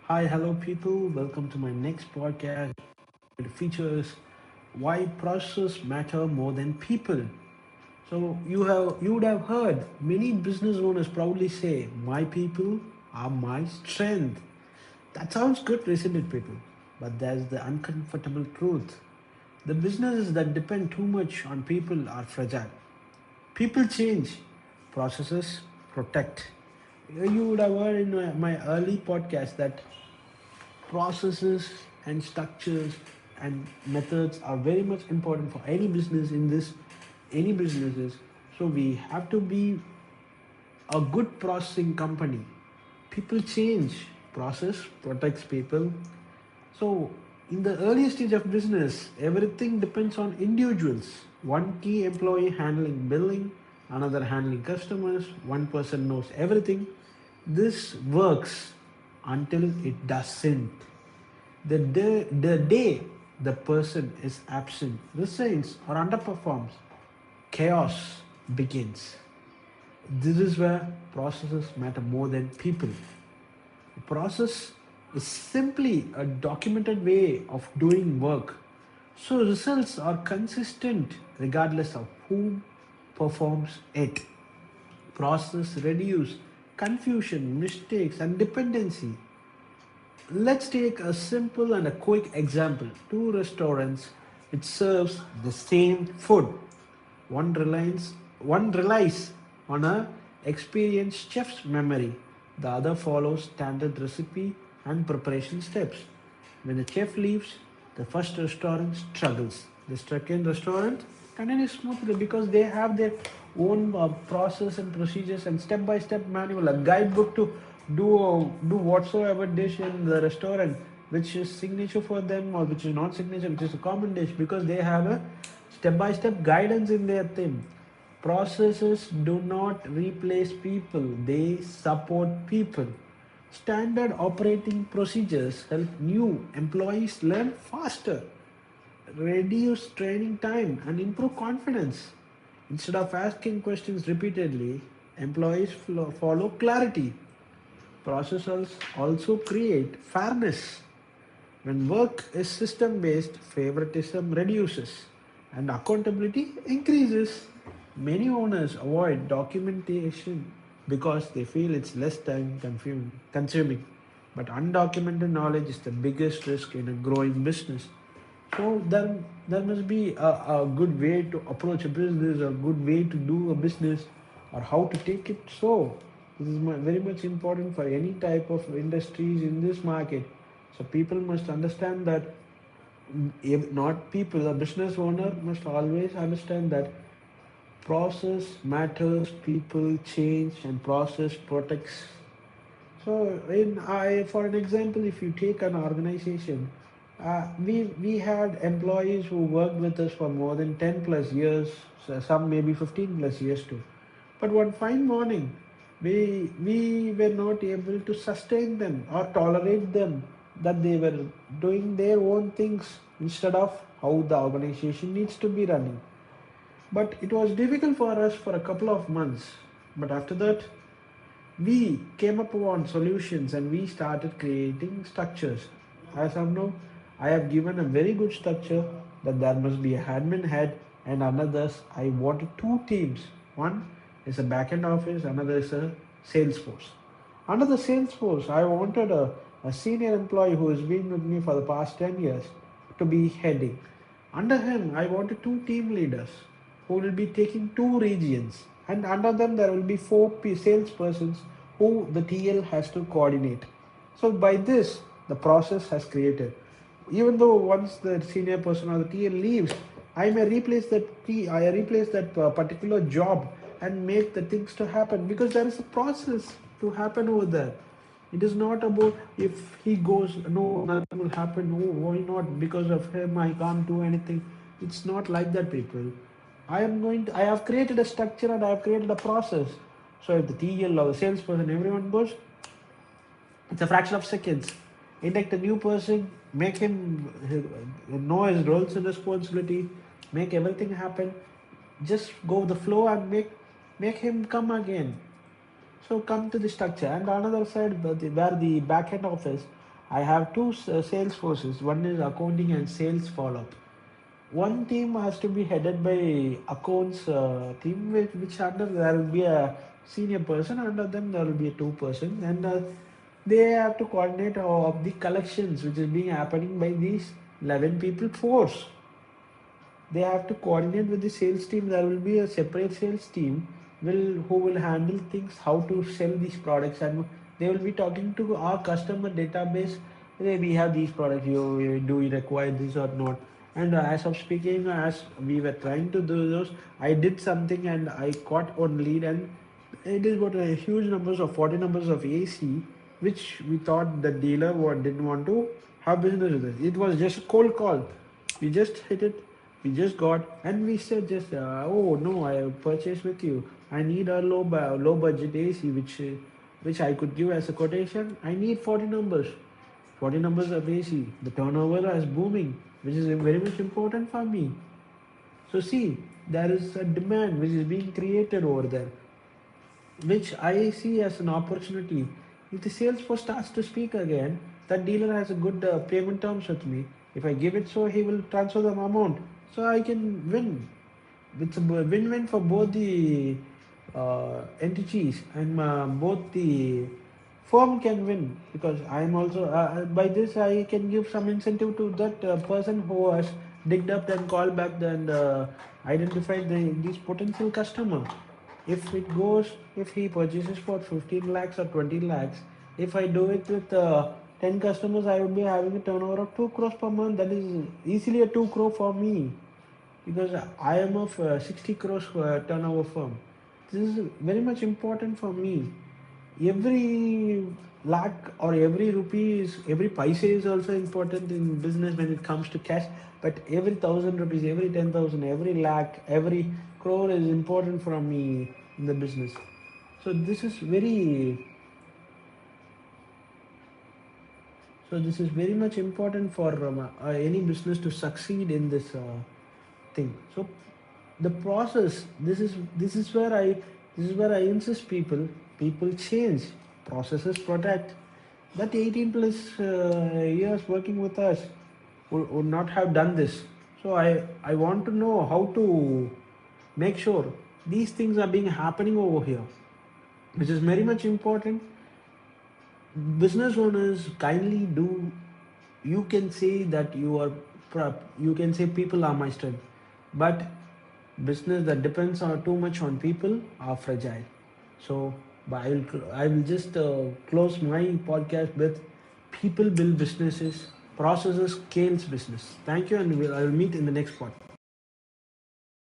Hi, hello, people. Welcome to my next podcast. It features why process matter more than people. So you would have heard many business owners proudly say, "My people are my strength." That sounds good, isn't it, people? But there's the uncomfortable truth. The businesses that depend too much on people are fragile. People change, processes protect. You would have heard in my early podcast that processes and structures and methods are very much important for any business in this any businesses. So we have to be a good processing company. People change, process protects people. So in the early stage of business, everything depends on individuals. One key employee handling billing, another handling customers, one person knows everything. This works until it doesn't. The day the person is absent, resigns, or underperforms, chaos begins. This is where processes matter more than people. A process is simply a documented way of doing work. So results are consistent regardless of who performs it. Process reduce confusion, mistakes, and dependency. Let's take a simple and a quick example. Two restaurants which serves the same food. One relies on a experienced chef's memory. The other follows standard recipe and preparation steps. When the chef leaves, the first restaurant struggles. The second restaurant continues smoothly because they have their own process and procedures and step-by-step manual, a guidebook to do whatsoever dish in the restaurant, which is signature for them or which is not signature, which is a common dish, because they have a step-by-step guidance in their thing. Processes do not replace people, they support people. Standard operating procedures help new employees learn faster, reduce training time, and improve confidence. Instead of asking questions repeatedly, employees follow clarity. Processes also create fairness. When work is system based, favoritism reduces and accountability increases. Many owners avoid documentation because they feel it's less time consuming. But undocumented knowledge is the biggest risk in a growing business. So there must be a good way to approach a business, a good way to do a business, or how to take it. So this is very much important for any type of industries in this market. So people must understand that, if not people, a business owner must always understand that process matters, people change, and process protects. So, for an example, if you take an organization, we had employees who worked with us for more than 10 plus years, so some maybe 15 plus years too. But one fine morning, we were not able to sustain them or tolerate them, that they were doing their own things instead of how the organization needs to be running. But it was difficult for us for a couple of months. But after that, we came upon solutions and we started creating structures. As of now, I have given a very good structure that there must be a admin head and another's. I wanted two teams. One is a backend office, another is a sales force. Under the sales force, I wanted a senior employee who has been with me for the past 10 years to be heading. Under him, I wanted two team leaders who will be taking two regions, and under them there will be four salespersons who the TL has to coordinate. So by this, the process has created. Even though once the senior person or the TL leaves, I may replace I replace that particular job and make the things to happen, because there is a process to happen over there. It is not about if he goes, no, nothing will happen. No, why not? Because of him, I can't do anything. It's not like that, people. I have created a structure and I have created a process. So if the TL or the salesperson, everyone goes, it's a fraction of seconds. Induct a new person, make him know his roles and responsibility, make everything happen. Just go with the flow and make him come again. So come to the structure, and another side where the back end office, I have two sales forces. One is accounting and sales follow-up. One team has to be headed by accounts team, which under there will be a senior person. Under them there will be a two-person, and they have to coordinate of the collections which is being happening by these 11 people force. They have to coordinate with the sales team. There will be a separate sales team who will handle things, how to sell these products, and they will be talking to our customer database. Hey, we have these products, do you require this or not? And as of speaking, as we were trying to do those, I did something and I got on lead, and it is got a huge numbers of 40 numbers of AC, which we thought the dealer didn't want to have business with us. It was just a cold call. We just hit it. We just got, and we said just, oh no, I purchased with you. I need a low budget AC, which I could give as a quotation. I need 40 numbers, 40 numbers of AC. The turnover is booming, which is very much important for me. So see, there is a demand which is being created over there, which I see as an opportunity. If the salesforce starts to speak again, that dealer has a good payment terms with me. If I give it, so he will transfer the amount, so I can win. It's a win-win for both the entities, and both the firm can win, because I am also by this I can give some incentive to that person who has digged up and called back and identified these potential customer. If it goes, if he purchases for 15 lakhs or 20 lakhs, if I do it with 10 customers, I would be having a turnover of 2 crores per month. That is easily a 2 crore for me, because I am of 60 crores turnover firm. This is very much important for me. Every lakh or every rupee is, every paisa is also important in business when it comes to cash. But every 1,000 rupees, every 10,000, every lakh, every crore is important for me in the business. So this is very this is very much important for any business to succeed in this thing. So the process, this is where I insist people change, processes protect. That 18 plus years working with us would not have done this. So I want to know how to make sure these things are being happening over here, which is very much important. Business owners, kindly do, you can say that you can say people are my strength, but business that depends on too much on people are fragile. So I will just close my podcast with people build businesses, processes scales business. Thank you, and I will meet in the next podcast.